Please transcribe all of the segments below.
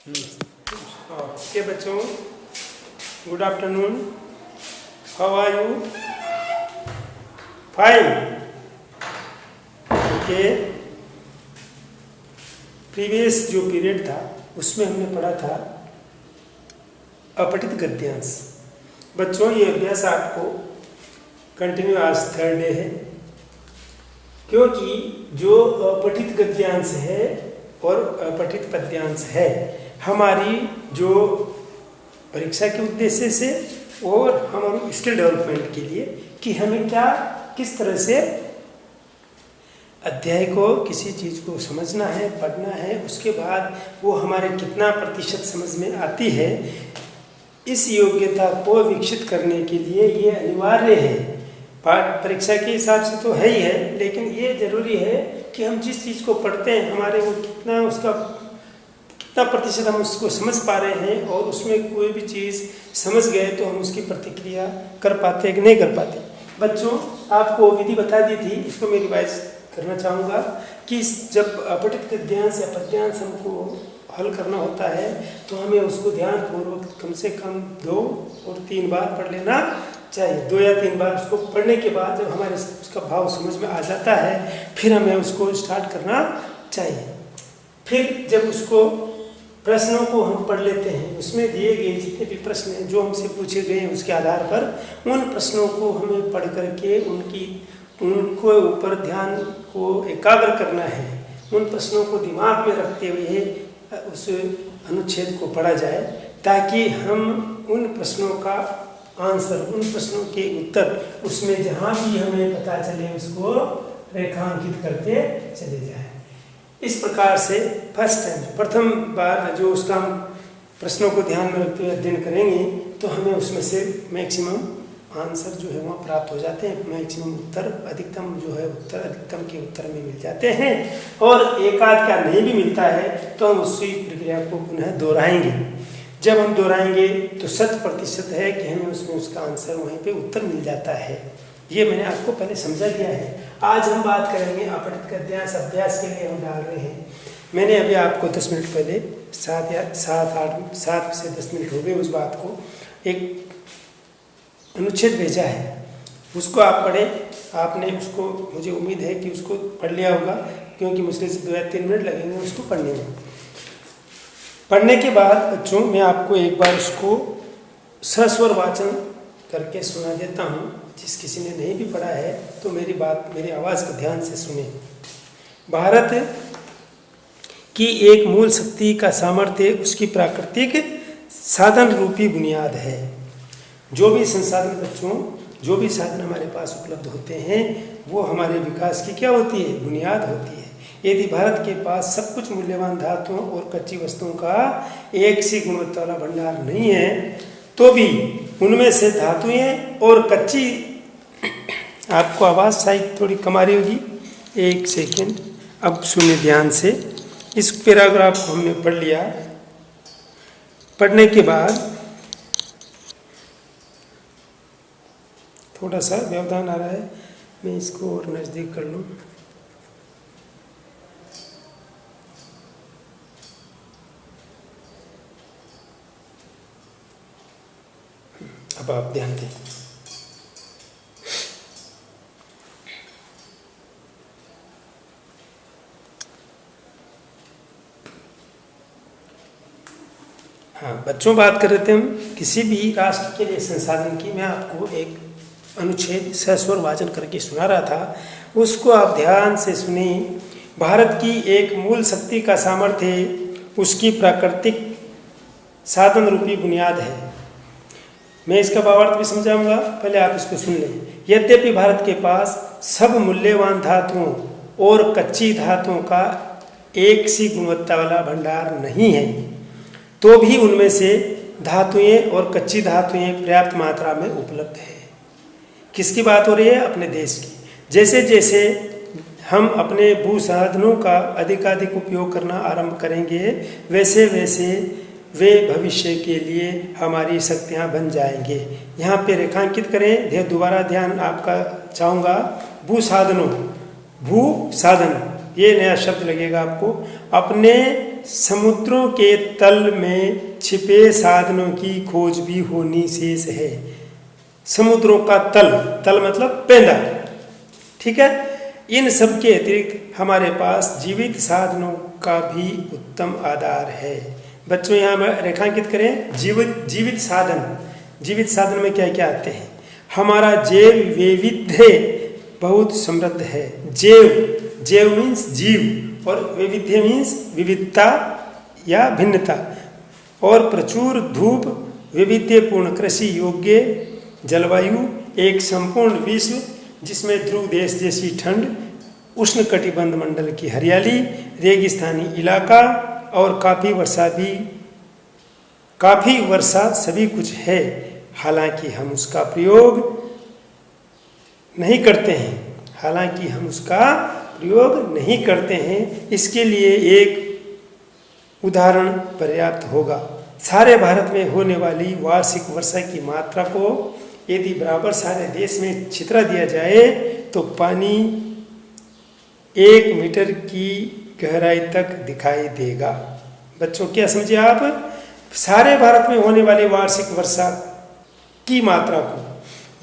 Okay बच्चों, good afternoon. How are you? Fine. Okay, previous जो period था उसमें हमने पढ़ा था अपठित गद्यांश। बच्चों, ये अभ्यास आपको कंटिन्यू आज थर्ड डे है, क्योंकि जो अपठित गद्यांश है और अपठित पद्यांश है हमारी जो परीक्षा के उद्देश्य से और हमारे स्किल डेवलपमेंट के लिए कि हमें क्या किस तरह से अध्याय को किसी चीज़ को समझना है, पढ़ना है, उसके बाद वो हमारे कितना प्रतिशत समझ में आती है, इस योग्यता को विकसित करने के लिए ये अनिवार्य है। पाठ परीक्षा के हिसाब से तो है ही है, लेकिन ये जरूरी है कि हम जिस चीज़ को पढ़ते हैं हमारे वो कितना प्रतिशत हम उसको समझ पा रहे हैं और उसमें कोई भी चीज़ समझ गए तो हम उसकी प्रतिक्रिया कर पाते कि नहीं कर पाते। बच्चों, आपको विधि बता दी थी, इसको मैं रिवाइज करना चाहूँगा कि जब अपठित गद्यांश या पद्यांश हमको हल करना होता है तो हमें उसको ध्यानपूर्वक कम से कम 2 और 3 बार पढ़ लेना चाहिए। 2 या 3 बार उसको पढ़ने के बाद जब हमारे उसका भाव समझ में आ जाता है फिर हमें उसको स्टार्ट करना चाहिए। फिर जब उसको प्रश्नों को हम पढ़ लेते हैं, उसमें दिए गए जितने भी प्रश्न हैं जो हमसे पूछे गए हैं उसके आधार पर उन प्रश्नों को हमें पढ़ करके उनको ऊपर ध्यान को एकाग्र करना है। उन प्रश्नों को दिमाग में रखते हुए उस अनुच्छेद को पढ़ा जाए ताकि हम उन प्रश्नों का आंसर, उन प्रश्नों के उत्तर उसमें जहाँ भी हमें पता चले उसको रेखांकित करते चले जाए। इस प्रकार से प्रथम बार जो उसका हम प्रश्नों को ध्यान में रखते हुए अध्ययन करेंगे तो हमें उसमें से मैक्सिमम आंसर जो है वहाँ प्राप्त हो जाते हैं, मैक्सिमम उत्तर, अधिकतम जो है उत्तर अधिकतम के उत्तर में मिल जाते हैं। और एक आध का नहीं भी मिलता है तो हम उसी प्रक्रिया को पुनः दोहराएंगे। जब हम दोहराएंगे तो 100% है कि हमें उसमें उसका आंसर वहीं पे उत्तर मिल जाता है। ये मैंने आपको पहले समझा दिया है। आज हम बात करेंगे अपठित गद्यांश अभ्यास के लिए हम डाल रहे हैं। मैंने अभी आपको 10 मिनट पहले 7 से 10 मिनट हो गए उस बात को एक अनुच्छेद भेजा है, उसको आप पढ़ें। आपने उसको, मुझे उम्मीद है कि उसको पढ़ लिया होगा, क्योंकि मुश्किल से 2 या 3 मिनट लगेंगे उसको पढ़ने में। पढ़ने के बाद बच्चों मैं आपको एक बार उसको सस्वर वाचन करके सुना देता हूँ। जिस किसी ने नहीं भी पढ़ा है तो मेरी आवाज़ को ध्यान से सुने। भारत की एक मूल शक्ति का सामर्थ्य उसकी प्राकृतिक साधन रूपी बुनियाद है। जो भी संसाधन बच्चों, जो भी साधन हमारे पास उपलब्ध होते हैं वो हमारे विकास की क्या होती है? बुनियाद होती है। यदि भारत के पास सब कुछ मूल्यवान धातुओं और कच्ची वस्तुओं का एक सी गुणवत्ता वाला भंडार नहीं है तो भी उनमें से धातुएं और कच्ची, आपको आवाज़ शायद थोड़ी कम आ रही होगी, 1 सेकेंड, अब सुनिए ध्यान से। इस पैराग्राफ को हमने पढ़ लिया। पढ़ने के बाद थोड़ा सा व्यवधान आ रहा है, मैं इसको और नज़दीक कर लूँ। अब आप ध्यान दें। हाँ बच्चों, बात कर रहे थे हम किसी भी राष्ट्र के लिए संसाधन की। मैं आपको एक अनुच्छेद सस्वर वाचन करके सुना रहा था, उसको आप ध्यान से सुनिए। भारत की एक मूल शक्ति का सामर्थ्य उसकी प्राकृतिक साधन रूपी बुनियाद है। मैं इसका भावार्थ भी समझाऊंगा, पहले आप इसको सुन लें। यद्यपि भारत के पास सब मूल्यवान धातुओं और कच्ची धातुओं का एक सी गुणवत्ता वाला भंडार नहीं है तो भी उनमें से धातुएं और कच्ची धातुएं पर्याप्त मात्रा में उपलब्ध है। किसकी बात हो रही है? अपने देश की। जैसे जैसे हम अपने भू साधनों का अधिकाधिक उपयोग करना आरंभ करेंगे वैसे वैसे वे भविष्य के लिए हमारी शक्तियाँ बन जाएंगे। यहाँ पे रेखांकित करें, दोबारा ध्यान आपका चाहूँगा। भू साधनों, भू साधन, ये नया शब्द लगेगा आपको। अपने समुद्रों के तल में छिपे साधनों की खोज भी होनी शेष है। समुद्रों का तल, तल मतलब पेंदा, ठीक है। इन सब के अतिरिक्त हमारे पास जीवित साधनों का भी उत्तम आधार है। बच्चों यहाँ रेखांकित करें जीवित साधन। जीवित साधन में क्या क्या आते हैं? हमारा जैव वैविध्य बहुत समृद्ध है। जैव मीन्स जीव और वैविध्य मीन्स विविधता या भिन्नता, और प्रचुर धूप, वैविध्यपूर्ण कृषि योग्य जलवायु, एक संपूर्ण विश्व जिसमें ध्रुव देश जैसी ठंड, उष्ण कटिबंध मंडल की हरियाली, रेगिस्तानी इलाका और काफ़ी वर्षा सभी कुछ है। हालांकि हम उसका प्रयोग नहीं करते हैं, इसके लिए एक उदाहरण पर्याप्त होगा। सारे भारत में होने वाली वार्षिक वर्षा की मात्रा को यदि बराबर सारे देश में छितरा दिया जाए तो पानी 1 मीटर की गहराई तक दिखाई देगा। बच्चों क्या समझे आप? सारे भारत में होने वाली वार्षिक वर्षा की मात्रा को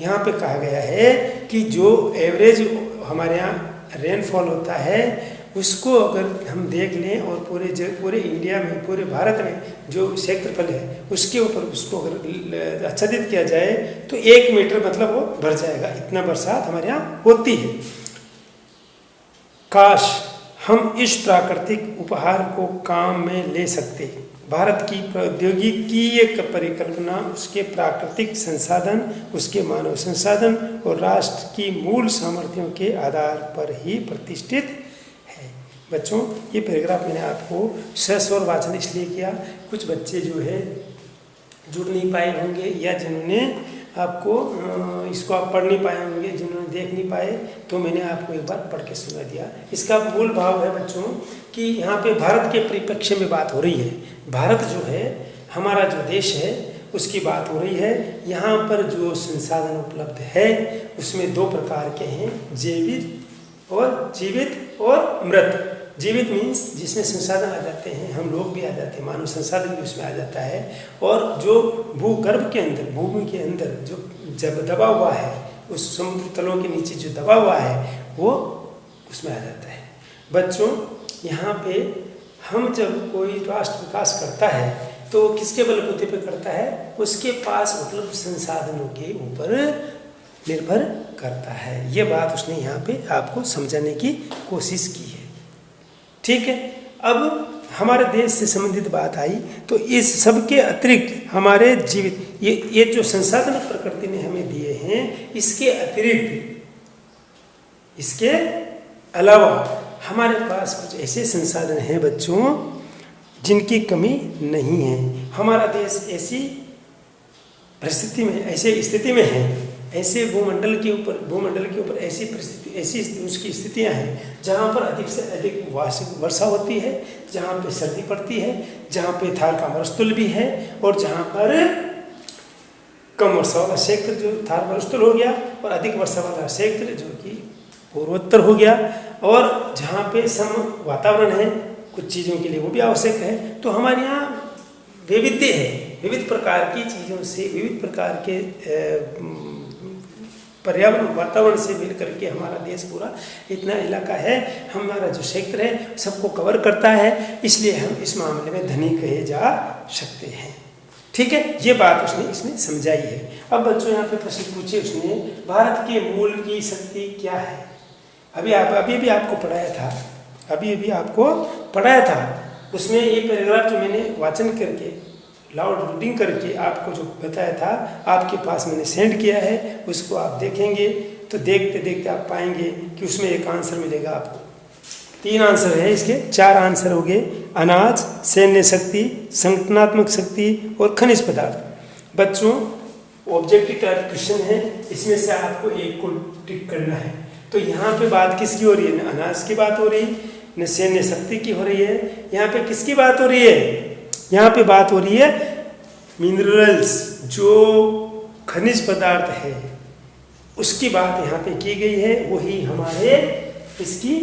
यहाँ पे कहा गया है कि जो एवरेज हमारे यहाँ रेनफॉल होता है उसको अगर हम देख लें और पूरे इंडिया में, पूरे भारत में जो क्षेत्रफल है उसके ऊपर उसको अगर आच्छादित किया जाए तो 1 मीटर मतलब वो भर जाएगा। इतना बरसात हमारे यहाँ होती है। काश हम इस प्राकृतिक उपहार को काम में ले सकते। भारत की प्रौद्योगिकीय परिकल्पना उसके प्राकृतिक संसाधन, उसके मानव संसाधन और राष्ट्र की मूल सामर्थ्यों के आधार पर ही प्रतिष्ठित है। बच्चों ये पैराग्राफ मैंने आपको सस्वर वाचन इसलिए किया, कुछ बच्चे जो है जुड़ नहीं पाए होंगे या जिन्होंने आपको इसको आप पढ़ नहीं पाए होंगे, जिन्होंने देख नहीं पाए, तो मैंने आपको एक बार पढ़ के सुना दिया। इसका मूल भाव है बच्चों कि यहाँ पे भारत के परिप्रेक्ष्य में बात हो रही है। भारत जो है हमारा जो देश है उसकी बात हो रही है। यहाँ पर जो संसाधन उपलब्ध है उसमें 2 प्रकार के हैं, जीवित और मृत। जीवित मीन्स जिसमें संसाधन आ जाते हैं, हम लोग भी आ जाते हैं, मानव संसाधन भी उसमें आ जाता है, और जो भूगर्भ के अंदर, भूमि के अंदर जो जब दबा हुआ है, उस समुद्र तलों के नीचे जो दबा हुआ है वो उसमें आ जाता है। बच्चों यहाँ पे हम जब कोई राष्ट्र विकास करता है तो किसके बलबूते पे करता है? उसके पास उपलब्ध संसाधनों के ऊपर निर्भर करता है। ये बात उसने यहाँ पे आपको समझाने की कोशिश की है, ठीक है। अब हमारे देश से संबंधित बात आई तो इस सब के अतिरिक्त हमारे जीवित ये जो संसाधन प्रकृति ने हमें दिए हैं, इसके अतिरिक्त, इसके अलावा हमारे पास कुछ ऐसे संसाधन हैं बच्चों जिनकी कमी नहीं है। हमारा देश ऐसी परिस्थिति में, ऐसे स्थिति में है, ऐसे भूमंडल के ऊपर ऐसी परिस्थिति, ऐसी उसकी स्थितियां हैं जहाँ पर अधिक से अधिक वर्षा होती है, जहाँ पे सर्दी पड़ती है, जहाँ पे थार का मरुस्थल भी है, और जहाँ पर कम वर्षा वाला क्षेत्र जो थार मरुस्थल हो गया और अधिक वर्षा वाला क्षेत्र जो कि पूर्वोत्तर हो गया, और जहाँ पे सम वातावरण है कुछ चीज़ों के लिए वो भी आवश्यक है। तो हमारे यहाँ वैविध्य है, विविध प्रकार की चीज़ों से, विविध प्रकार के पर्यावरण वातावरण से मिल करके हमारा देश पूरा इतना इलाका है, हमारा जो क्षेत्र है सबको कवर करता है, इसलिए हम इस मामले में धनी कहे जा सकते हैं, ठीक है। ये बात उसने इसमें समझाई है। अब बच्चों यहाँ पे प्रश्न पूछे उसने, भारत के मूल की शक्ति क्या है? अभी भी आपको पढ़ाया था, उसमें एक पैराग्राफ जो मैंने वाचन करके लाउड रीडिंग करके आपको जो बताया था, आपके पास मैंने सेंड किया है, उसको आप देखेंगे तो देखते देखते आप पाएंगे कि उसमें एक आंसर मिलेगा आपको। 3 आंसर है इसके, 4 आंसर हो गए, अनाज, सैन्य शक्ति, संगठनात्मक शक्ति और खनिज पदार्थ। बच्चों ऑब्जेक्टिव टाइप क्वेश्चन है, इसमें से आपको एक को टिक करना है। तो यहाँ पे बात किसकी हो रही है? न अनाज की बात हो रही है, न सैन्य शक्ति की हो रही है, यहाँ पे किसकी बात हो रही है? यहाँ पे बात हो रही है मिनरल्स, जो खनिज पदार्थ है उसकी बात यहाँ पे की गई है, वही हमारे इसकी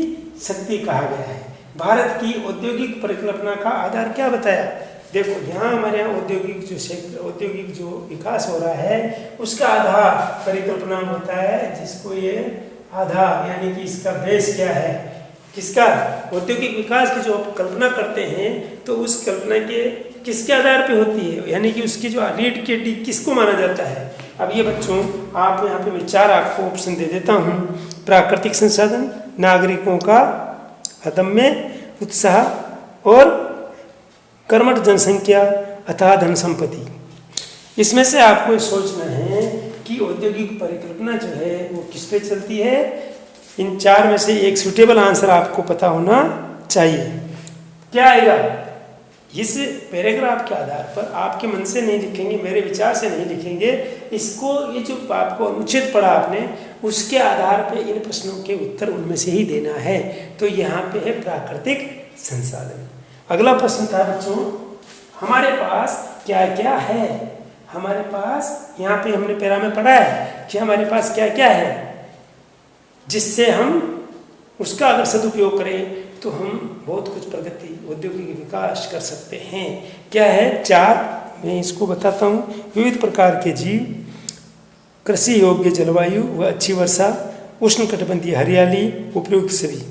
शक्ति कहा गया है। भारत की औद्योगिक परिकल्पना का आधार क्या बताया? देखो यहाँ हमारे यहाँ औद्योगिक जो क्षेत्र, औद्योगिक जो विकास हो रहा है उसका आधार परिकल्पना होता है, जिसको ये आधार यानी कि इसका बेस क्या है, किसका? औद्योगिक विकास की जो आप कल्पना करते हैं तो उस कल्पना के किसके आधार पे होती है, यानी कि उसकी जो रीढ़ की हड्डी किसको माना जाता है? अब ये बच्चों आप यहाँ पे मैं 4 आपको ऑप्शन दे देता हूँ। प्राकृतिक संसाधन, नागरिकों का अदम्य उत्साह और कर्मठ जनसंख्या अथवा धन संपत्ति। इसमें से आपको सोचना है कि औद्योगिक परिकल्पना जो है वो किस पे चलती है। इन 4 में से एक सूटेबल आंसर आपको पता होना चाहिए। क्या आएगा? इस पैराग्राफ के आधार पर आपके मन से नहीं लिखेंगे, मेरे विचार से नहीं लिखेंगे, इसको ये जो आपको अनुच्छेद पढ़ा आपने उसके आधार पे इन प्रश्नों के उत्तर उनमें से ही देना है। तो यहाँ पे है प्राकृतिक संसाधन। अगला प्रश्न था बच्चों, हमारे पास क्या क्या है? हमारे पास यहाँ पे हमने पैरा में पढ़ा है कि हमारे पास क्या क्या है, जिससे हम उसका अगर सदुपयोग करें तो हम बहुत कुछ प्रगति, औद्योगिक विकास कर सकते हैं। क्या है? 4 मैं इसको बताता हूँ। विविध प्रकार के जीव, कृषि योग्य जलवायु व अच्छी वर्षा, उष्णकटिबंधीय हरियाली, उपयुक्त सभी।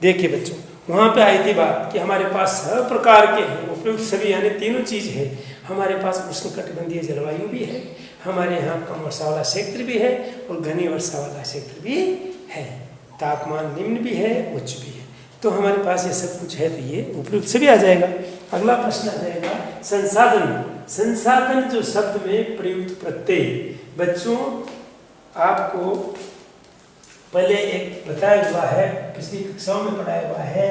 देखिए बच्चों वहाँ पे आई थी बात कि हमारे पास हर प्रकार के हैं, उपयुक्त सभी यानी तीनों चीज़ है। हमारे पास उष्णकटिबंधीय जलवायु भी है, हमारे यहाँ कम वर्षा वाला क्षेत्र भी है और घनी वर्षा वाला क्षेत्र भी है, तापमान निम्न भी है, उच्च भी है। तो हमारे पास ये सब कुछ है, तो ये उपयुक्त से भी आ जाएगा। अगला प्रश्न आ जाएगा संसाधन। संसाधन जो शब्द में प्रयुक्त प्रत्यय, बच्चों आपको पहले एक बताया हुआ है, पिछली कक्षाओं में पढ़ाया हुआ है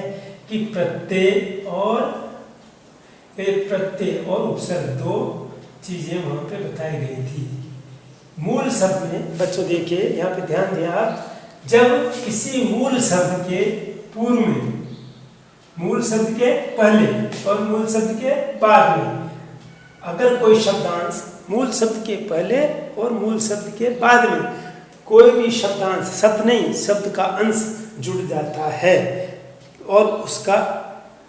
कि प्रत्यय और उपसर्ग 2 चीजें वहां पे बताई गई थी। मूल शब्द में बच्चों देखिए यहाँ पे ध्यान दें आप, जब किसी मूल शब्द के पूर्व में, मूल शब्द के पहले और मूल शब्द के बाद में अगर कोई शब्दांश मूल शब्द के पहले और मूल शब्द के बाद में कोई भी शब्दांश, शब्द नहीं शब्द का अंश जुड़ जाता है और उसका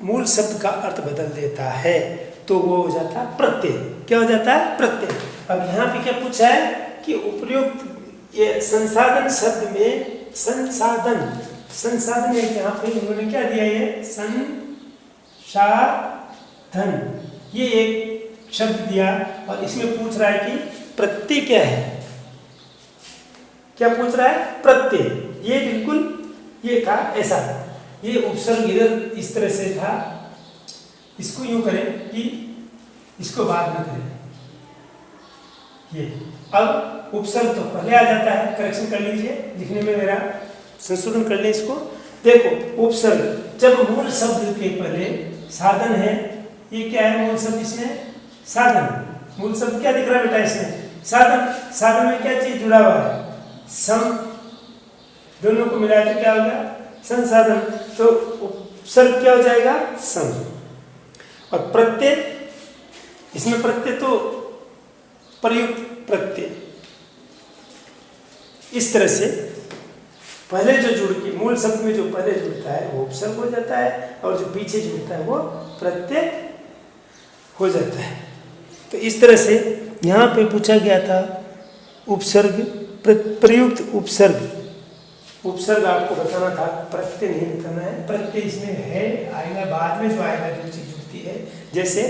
मूल शब्द का अर्थ बदल देता है तो वो हो जाता है प्रत्यय। क्या हो जाता है? प्रत्यय। अब यहाँ पे क्या पूछा है कि उपयुक्त ये संसाधन शब्द में संसाधन है, यहाँ पे उन्होंने क्या दिया? ये संसाधन, ये एक शब्द दिया और इसमें पूछ रहा है कि प्रत्यय क्या है। क्या पूछ रहा है? प्रत्यय। ये बिल्कुल ये था ऐसा, ये उपसर्ग इधर इस तरह से था, इसको यूं करें कि इसको बाद में करें। ये अब उपसर्ग तो पहले आ जाता है, करेक्शन कर लीजिए, लिखने में मेरा संशोधन कर ले इसको। देखो उपसर्ग जब मूल शब्द के पहले साधन है, ये क्या है मूल शब्द? इसमें साधन, मूल शब्द क्या दिख रहा है बेटा इसमें? साधन। साधन में क्या चीज जुड़ा हुआ है? सम, दोनों को मिलाया तो क्या होगा? संसाधन। तो उपसर्ग क्या हो जाएगा? सम। और प्रत्यय, इसमें प्रत्यय तो प्रयुक्त प्रत्यय, इस तरह से पहले जो जुड़ के मूल शब्द में जो पहले जुड़ता है वो उपसर्ग हो जाता है और जो पीछे जुड़ता है वो प्रत्यय हो जाता है। तो इस तरह से यहाँ पे पूछा गया था उपसर्ग, प्रयुक्त उपसर्ग। उपसर्ग आपको बताना था, प्रत्यय नहीं बताना है। प्रत्यय इसमें है, आएगा बाद में, जो आएगा जो चीज जुड़ती है, जैसे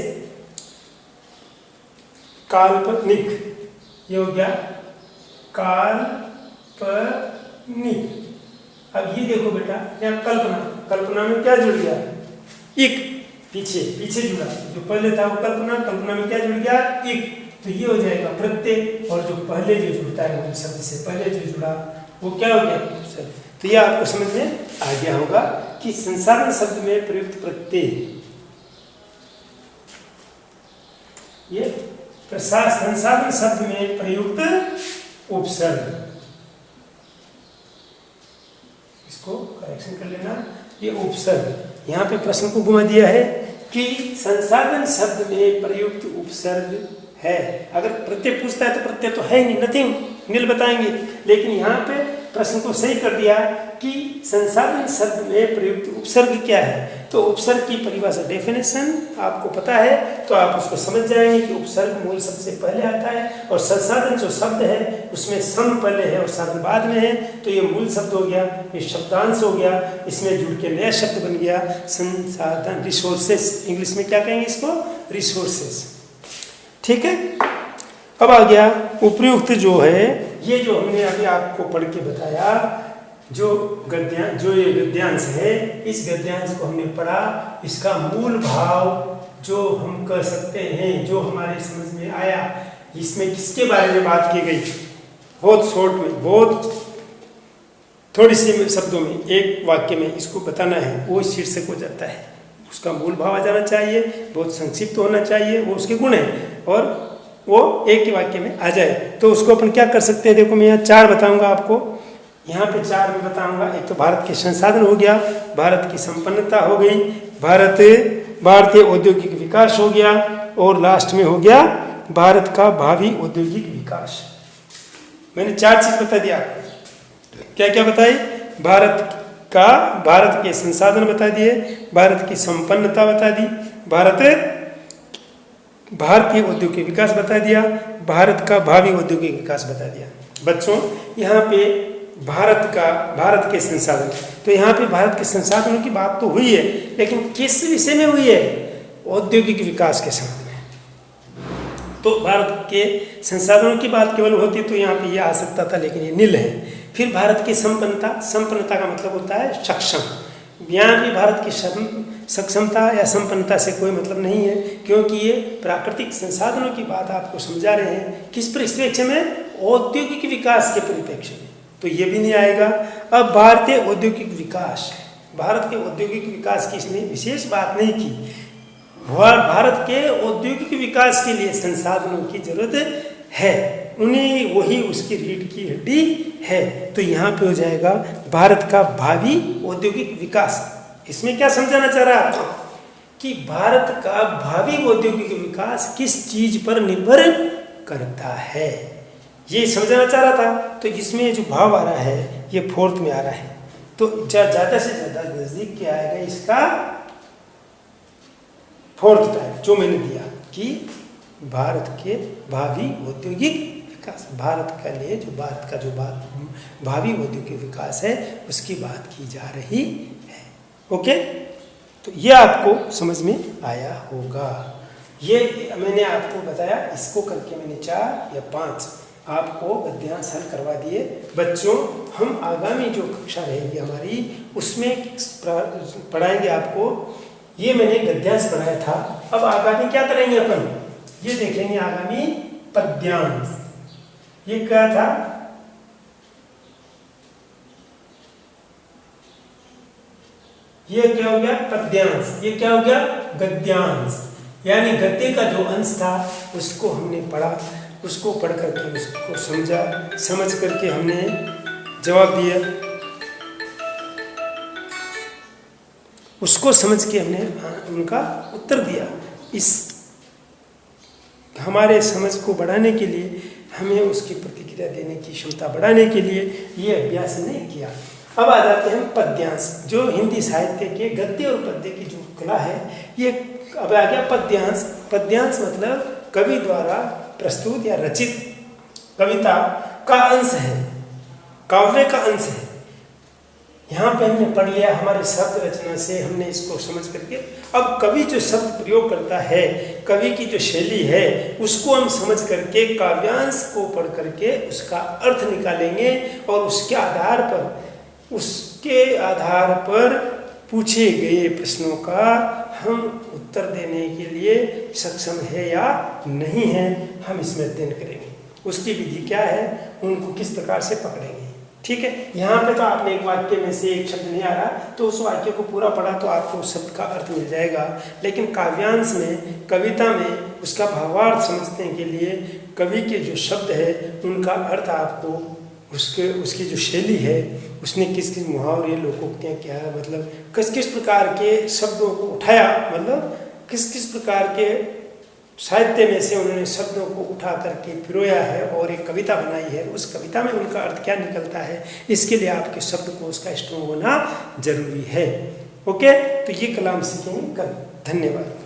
काल्पनिक, ये हो गया काल्पनिक। अब ये देखो बेटा, यहाँ कल्पना, कल्पना में क्या जुड़ गया? इक, पीछे जुड़ा, जो पहले था वो कल्पना, कल्पना में क्या जुड़ गया? इक। तो ये हो जाएगा प्रत्यय, और जो पहले जो जुड़ता है मूल शब्द से पहले जो जुड़ा वो क्या हो गया? तो ये आपको समझ में आ गया होगा कि संसाधन शब्द में प्रयुक्त प्रत्यय, ये संसाधन शब्द में प्रयुक्त उपसर्ग, इसको करेक्शन कर लेना, ये उपसर्ग। यहाँ पे प्रश्न को घुमा दिया है कि संसाधन शब्द में प्रयुक्त उपसर्ग है। अगर प्रत्यय पूछता है तो प्रत्यय तो है नहीं, नथिंग, नील बताएंगे। लेकिन यहाँ पे प्रश्न को सही कर दिया कि संसाधन शब्द में प्रयुक्त उपसर्ग क्या है। तो उपसर्ग की परिभाषा डेफिनेशन आपको पता है, तो आप उसको समझ जाएंगे कि उपसर्ग मूल शब्द से पहले आता है और संसाधन जो शब्द है उसमें सम पहले है और साधन बाद में है। तो ये मूल शब्द हो गया, ये शब्दांश हो गया, इसमें जुड़ के नया शब्द बन गया संसाधन, रिसोर्सेस। इंग्लिश में क्या कहेंगे इसको? रिसोर्सेस। ठीक है। अब आ गया उपयुक्त जो है, ये जो हमने अभी आपको पढ़ के बताया, जो ये गद्यांश है, इस गद्यांश को हमने पढ़ा, इसका मूल भाव जो हम कह सकते हैं, जो हमारे समझ में आया, इसमें किसके बारे में बात की गई, बहुत शॉर्ट में, बहुत थोड़ी सी शब्दों में, एक वाक्य में इसको बताना है, वो शीर्षक हो जाता है। उसका मूल भाव आ जाना चाहिए, बहुत संक्षिप्त होना चाहिए, वो उसके गुण हैं और वो एक ही वाक्य में आ जाए। तो उसको अपन क्या कर सकते हैं, देखो मैं यहाँ 4 बताऊंगा आपको, यहाँ पे 4 में बताऊंगा। एक तो भारत के संसाधन हो गया, भारत की संपन्नता हो गई, भारतीय औद्योगिक विकास हो गया, और लास्ट में हो गया भारत का भावी औद्योगिक विकास। मैंने 4 चीज बता दिया आपको। क्या क्या बताई? भारत के संसाधन बता दिए, भारत की संपन्नता बता दी, भारतीय औद्योगिक विकास बता दिया, भारत का भावी औद्योगिक विकास बता दिया। बच्चों यहाँ पे भारत के संसाधन, तो यहाँ पे भारत के संसाधनों की बात तो हुई है, लेकिन किस विषय में हुई है? औद्योगिक विकास के संबंध में। तो भारत के संसाधनों की बात केवल होती तो यहाँ पे ये आ सकता था, लेकिन ये नील है। फिर भारत की संपन्नता का मतलब होता है सक्षम। यहाँ भी भारत की सक्षमता या संपन्नता से कोई मतलब नहीं है, क्योंकि ये प्राकृतिक संसाधनों की बात आपको समझा रहे हैं। किस परिप्रेक्ष्य में? औद्योगिक विकास के परिप्रेक्ष्य में, तो ये भी नहीं आएगा। अब भारतीय औद्योगिक विकास, भारत के औद्योगिक विकास की इसने विशेष बात नहीं की। भारत के औद्योगिक विकास के लिए संसाधनों की जरूरत है, उन्हें वही उसकी रीढ़ की हड्डी है। तो यहाँ पे हो जाएगा भारत का भावी औद्योगिक विकास। इसमें क्या समझाना चाह रहा है आपको कि भारत का भावी औद्योगिक विकास किस चीज पर निर्भर करता है, ये समझाना चाह रहा था। तो इसमें जो भाव आ रहा है ये 4th में आ रहा है, तो ज़्यादा से ज़्यादा नज़दीक क्या आएगा इसका? 4th टाइप जो मैंने दिया कि भारत के भावी औद्योगिक विकास, भारत के लिए जो भावी औद्योगिक विकास है उसकी बात की जा रही है। ओके, तो ये आपको समझ में आया होगा। ये मैंने आपको बताया, इसको करके मैंने 4 या 5 आपको गद्यांश हल करवा दिए। बच्चों हम आगामी जो कक्षा रहेगी हमारी उसमें पढ़ाएंगे आपको, ये मैंने गद्यांश पढ़ाया था। अब आगामी क्या करेंगे अपन, ये देखेंगे आगामी पद्यांश। ये क्या था? ये क्या हो गया? पद्यांश। ये क्या हो गया? गद्यांश। यानी गद्य का जो अंश था उसको हमने पढ़ा, उसको पढ़ करके उसको समझा, समझ करके हमने जवाब दिया, उसको समझ के हमने उनका उत्तर दिया। इस हमारे समझ को बढ़ाने के लिए, हमें उसकी प्रतिक्रिया देने की क्षमता बढ़ाने के लिए ये अभ्यास नहीं किया। अब आ जाते हैं पद्यांश, जो हिंदी साहित्य के गद्य और पद्य की जो कला है, ये अब आ गया पद्यांश। पद्यांश मतलब कवि द्वारा प्रस्तुत या रचित कविता का अंश है, काव्य का अंश है। यहाँ पे हमने पढ़ लिया, हमारे शब्द रचना से हमने इसको समझ करके, अब कवि जो शब्द प्रयोग करता है, कवि की जो शैली है, उसको हम समझ करके काव्यांश को पढ़ करके उसका अर्थ निकालेंगे और उसके आधार पर पूछे गए प्रश्नों का हम उत्तर देने के लिए सक्षम है या नहीं है, हम इसमें अध्ययन करेंगे। उसकी विधि क्या है, उनको किस प्रकार से पकड़ेंगे। ठीक है, यहाँ पे तो आपने एक वाक्य में से एक शब्द नहीं आ रहा, तो उस वाक्य को पूरा पढ़ा तो आपको उस शब्द का अर्थ मिल जाएगा। लेकिन काव्यांश में, कविता में उसका भावार्थ समझने के लिए कवि के जो शब्द है उनका अर्थ आपको, उसकी जो शैली है, उसने किस किस मुहावरे, लोकोक्तियाँ क्या है, मतलब किस किस प्रकार के शब्दों को उठाया, मतलब किस किस प्रकार के साहित्य में से उन्होंने शब्दों को उठा करके पिरोया है और एक कविता बनाई है। उस कविता में उनका अर्थ क्या निकलता है, इसके लिए आपके शब्दकोश का स्ट्रॉन्ग होना जरूरी है। ओके, तो ये कलाम सीखेंगे कल। धन्यवाद।